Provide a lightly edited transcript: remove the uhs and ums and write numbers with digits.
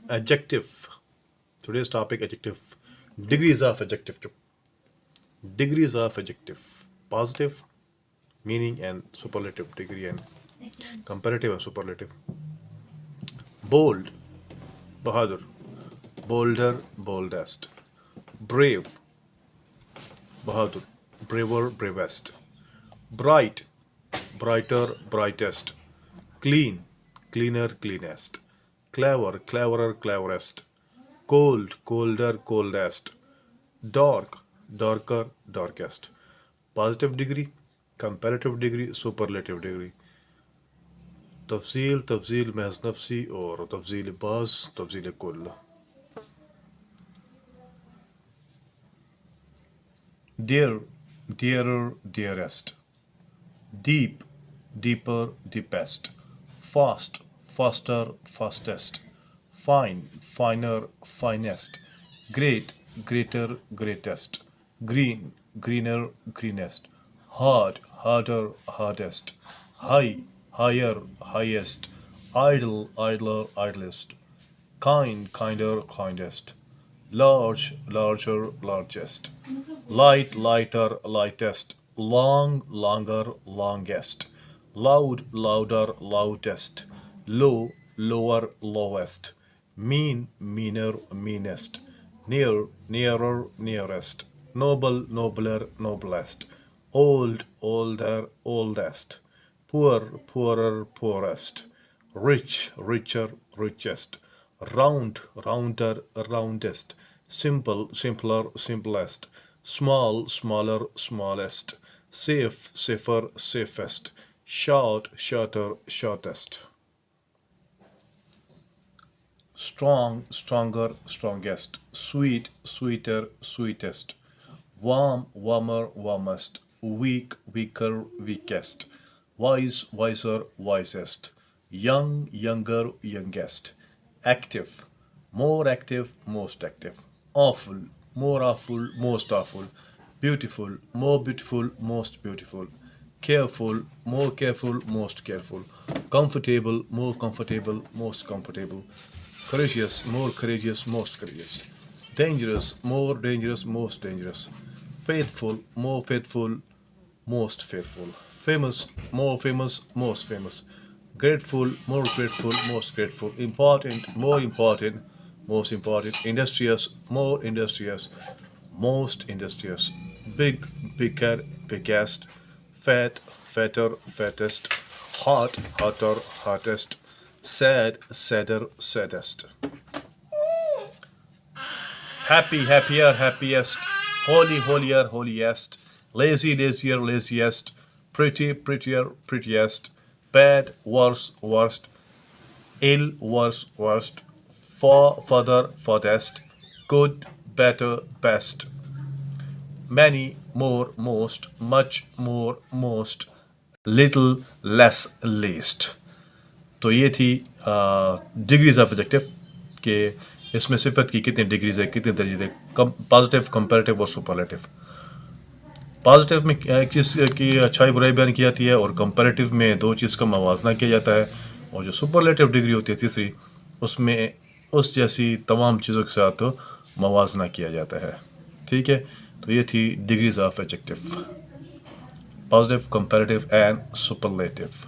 Adjective. Today's topic adjective. Degrees of adjective. Degrees of adjective. Positive meaning and superlative degree and comparative and superlative. Bold, Bahadur. Bolder, boldest. Brave, Bahadur. Braver, bravest. Bright, brighter, brightest. Clean, cleaner, cleanest. Clever, cleverer, cleverest. Cold, colder, coldest. Dark, darker, darkest. Positive degree, comparative degree, superlative degree. तफसील तफसील महज नफसी और तफसील बाज तफसील कुल. Dear, dearer, dearest. Deep, deeper, deepest. Fast, faster, fastest. Fine, finer, finest. Great, greater, greatest. Green, greener, greenest. Hard, harder, hardest. High, higher, highest. Idle, idler, idlest. Kind, kinder, kindest. Large, larger, largest. Light, lighter, lightest. Long, longer, longest. Loud, louder, loudest. Low, lower, lowest. Mean, meaner, meanest. Near, nearer, nearest. Noble, nobler, noblest. Old, older, oldest. Poor, poorer, poorest. Rich, richer, richest. Round, rounder, roundest. Simple, simpler, simplest. Small, smaller, smallest. Safe, safer, safest. Short, shorter, shortest. Strong, stronger, strongest. Sweet, sweeter, sweetest. Warm, warmer, warmest. Weak, weaker, weakest. Wise, wiser, wisest. Young, younger, youngest. Active, more active, most active. Awful, more awful, most awful. Beautiful, more beautiful, most beautiful. Careful, more careful, most careful. Comfortable, more comfortable, most comfortable. Courageous, more courageous, most courageous. Dangerous, more dangerous, most dangerous. Faithful, more faithful, most faithful. Famous, more famous, most famous. Grateful, more grateful, most grateful. Important, more important, most important. Industrious, more industrious, most industrious. Big, bigger, biggest. Fat, fatter, fattest. Hot, hotter, hottest. Sad, sadder, saddest. Happy, happier, happiest. Holy, holier, holiest. Lazy, lazier, laziest. Pretty, prettier, prettiest. Bad, worse, worst. Ill, worse, worst. Far, further, farthest. Good, better, best. Many, more, most. Much, more, most. Little, less, least. तो ये थी degrees of adjective के इसमें सिफत की कितनी degrees है, कितने दर्जे है, पॉजिटिव, कंपैरेटिव और सुपरलेटिव. पॉजिटिव में किस की अच्छाई बुराई बयान की जाती है और कंपैरेटिव में दो चीज़ का मवाजना किया जाता है, और जो सुपरलेटिव डिग्री होती है तीसरी, उसमें उस जैसी तमाम चीज़ों के साथ मवाजना किया जाता है. ठीक है, तो ये थी degrees of adjective, positive, comparative and superlative.